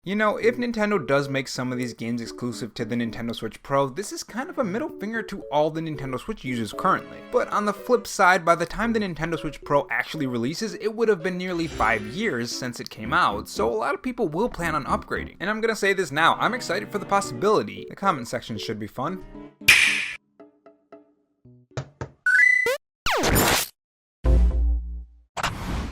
You know, if Nintendo does make some of these games exclusive to the Nintendo Switch Pro, this is kind of a middle finger to all the Nintendo Switch users currently. But on the flip side, by the time the Nintendo Switch Pro actually releases, it would have been nearly 5 years since it came out, so a lot of people will plan on upgrading. And I'm gonna say this now, I'm excited for the possibility. The comment section should be fun.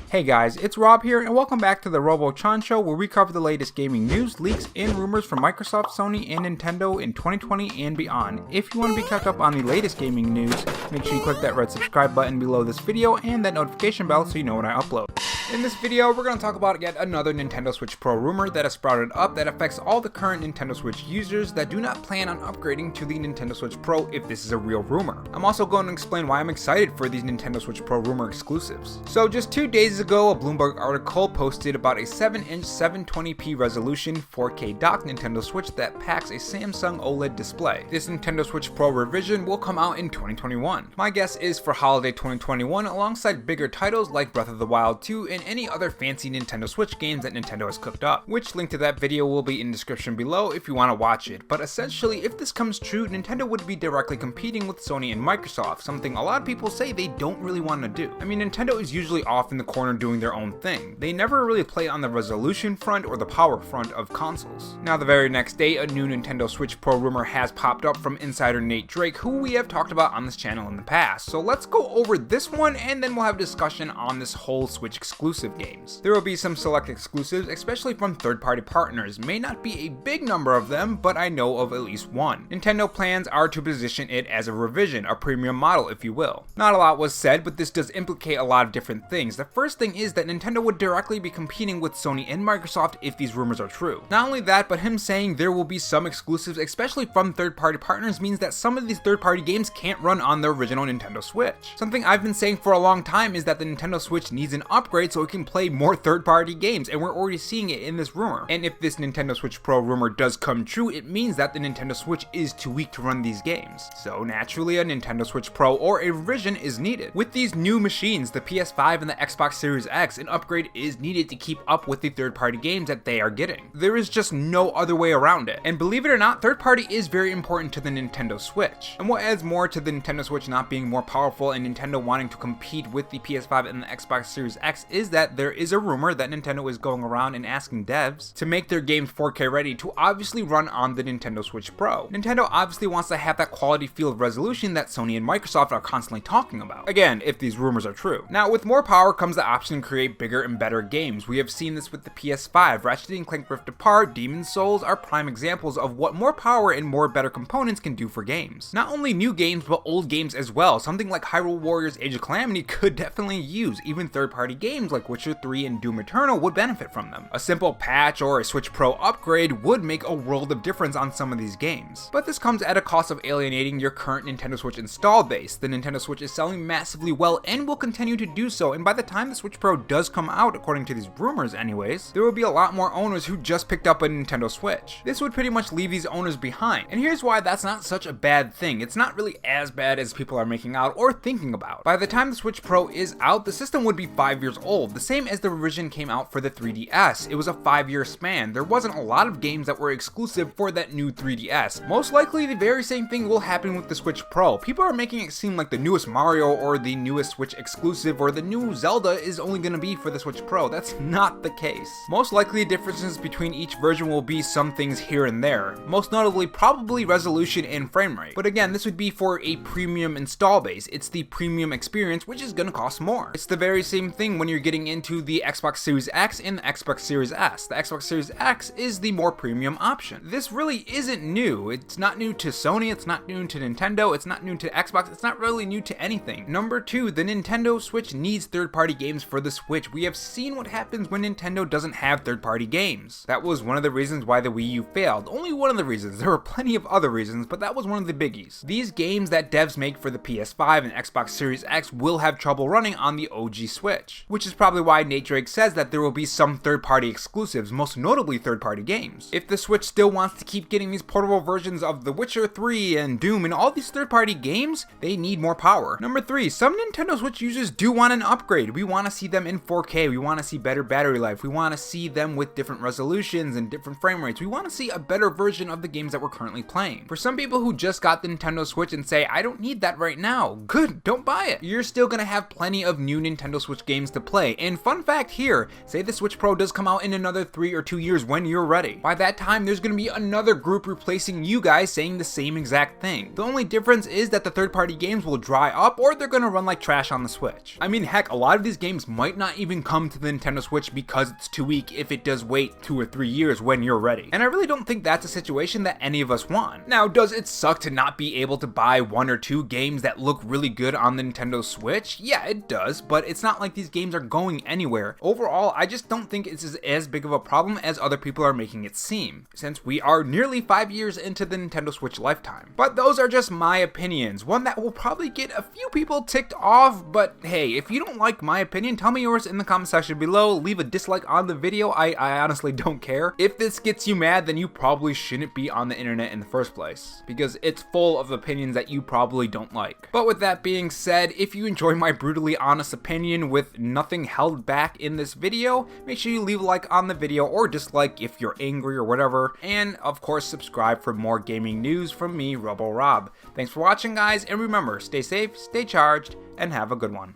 Hey guys, it's Rob here, and welcome back to the Robo-chan Show, where we cover the latest gaming news, leaks, and rumors from Microsoft, Sony, and Nintendo in 2020 and beyond. If you want to be kept up on the latest gaming news, make sure you click that red subscribe button below this video and that notification bell so you know when I upload. In this video, we're going to talk about yet another Nintendo Switch Pro rumor that has sprouted up that affects all the current Nintendo Switch users that do not plan on upgrading to the Nintendo Switch Pro if this is a real rumor. I'm also going to explain why I'm excited for these Nintendo Switch Pro rumor exclusives. So just 2 days ago, a Bloomberg article posted about a 7-inch 720p resolution 4K docked Nintendo Switch that packs a Samsung OLED display. This Nintendo Switch Pro revision will come out in 2021. My guess is for holiday 2021 alongside bigger titles like Breath of the Wild 2 and any other fancy Nintendo Switch games that Nintendo has cooked up, which link to that video will be in the description below if you want to watch it. But essentially, if this comes true, Nintendo would be directly competing with Sony and Microsoft, something a lot of people say they don't really want to do. I mean, Nintendo is usually off in the corner doing their own thing. They never really play on the resolution front or the power front of consoles. Now, the very next day, a new Nintendo Switch Pro rumor has popped up from insider Nate Drake, who we have talked about on this channel in the past. So let's go over this one and then we'll have discussion on this whole Switch exclusive games. There will be some select exclusives, especially from third-party partners. May not be a big number of them, but I know of at least one. Nintendo plans are to position it as a revision, a premium model if you will. Not a lot was said, but this does implicate a lot of different things. The first thing is that Nintendo would directly be competing with Sony and Microsoft if these rumors are true. Not only that, but him saying there will be some exclusives, especially from third-party partners, means that some of these third-party games can't run on the original Nintendo Switch. Something I've been saying for a long time is that the Nintendo Switch needs an upgrade so it can play more third-party games, and we're already seeing it in this rumor. And if this Nintendo Switch Pro rumor does come true, it means that the Nintendo Switch is too weak to run these games. So naturally, a Nintendo Switch Pro or a revision is needed. With these new machines, the PS5 and the Xbox Series X, an upgrade is needed to keep up with the third-party games that they are getting. There is just no other way around it. And believe it or not, third-party is very important to the Nintendo Switch. And what adds more to the Nintendo Switch not being more powerful and Nintendo wanting to compete with the PS5 and the Xbox Series X is that there is a rumor that Nintendo is going around and asking devs to make their games 4K ready to obviously run on the Nintendo Switch Pro. Nintendo obviously wants to have that quality field resolution that Sony and Microsoft are constantly talking about. Again, if these rumors are true. Now, with more power comes the option to create bigger and better games. We have seen this with the PS5. Ratchet & Clank Rift Apart, Demon's Souls are prime examples of what more power and more better components can do for games. Not only new games, but old games as well. Something like Hyrule Warriors Age of Calamity could definitely use. Even third-party games like Witcher 3 and Doom Eternal would benefit from them. A simple patch or a Switch Pro upgrade would make a world of difference on some of these games. But this comes at a cost of alienating your current Nintendo Switch install base. The Nintendo Switch is selling massively well and will continue to do so, and by the time the Switch Pro does come out, according to these rumors anyways, there will be a lot more owners who just picked up a Nintendo Switch. This would pretty much leave these owners behind, and here's why that's not such a bad thing. It's not really as bad as people are making out or thinking about. By the time the Switch Pro is out, the system would be 5 years old, the same as the revision came out for the 3DS. It was a 5-year span. There wasn't a lot of games that were exclusive for that new 3DS. Most likely the very same thing will happen with the Switch Pro. People are making it seem like the newest Mario or the newest Switch exclusive or the new Zelda is only going to be for the Switch Pro. That's not the case. Most likely differences between each version will be some things here and there. Most notably probably resolution and frame rate. But again, this would be for a premium install base. It's the premium experience, which is going to cost more. It's the very same thing when you're getting into the Xbox Series X and the Xbox Series S. The Xbox Series X is the more premium option. This really isn't new. It's not new to Sony, it's not new to Nintendo, it's not new to Xbox, it's not really new to anything. Number 2, the Nintendo Switch needs third-party games for the Switch. We have seen what happens when Nintendo doesn't have third-party games. That was one of the reasons why the Wii U failed. Only one of the reasons. There were plenty of other reasons, but that was one of the biggies. These games that devs make for the PS5 and Xbox Series X will have trouble running on the OG Switch, which is probably why Nate Drake says that there will be some third-party exclusives, most notably third-party games. If the Switch still wants to keep getting these portable versions of The Witcher 3 and Doom and all these third-party games, they need more power. Number 3, some Nintendo Switch users do want an upgrade. We want to see them in 4K, we want to see better battery life, we want to see them with different resolutions and different frame rates. We want to see a better version of the games that we're currently playing. For some people who just got the Nintendo Switch and say, I don't need that right now, good, don't buy it. You're still gonna have plenty of new Nintendo Switch games to play. And fun fact here, say the Switch Pro does come out in another 3 or 2 years when you're ready. By that time, there's gonna be another group replacing you guys saying the same exact thing. The only difference is that the third-party games will dry up or they're gonna run like trash on the Switch. I mean, heck, a lot of these games might not even come to the Nintendo Switch because it's too weak if it does wait 2 or 3 years when you're ready. And I really don't think that's a situation that any of us want. Now, does it suck to not be able to buy 1 or 2 games that look really good on the Nintendo Switch? Yeah, it does, but it's not like these games are going anywhere. Overall, I just don't think it's as big of a problem as other people are making it seem, since we are nearly 5 years into the Nintendo Switch lifetime. But those are just my opinions, one that will probably get a few people ticked off, but hey, if you don't like my opinion, tell me yours in the comment section below, leave a dislike on the video, I honestly don't care. If this gets you mad, then you probably shouldn't be on the internet in the first place, because it's full of opinions that you probably don't like. But with that being said, if you enjoy my brutally honest opinion with nothing held back in this video, make sure you leave a like on the video or dislike if you're angry or whatever, and of course subscribe for more gaming news from me, Robo Rob. Thanks for watching guys, and remember, stay safe, stay charged, and have a good one.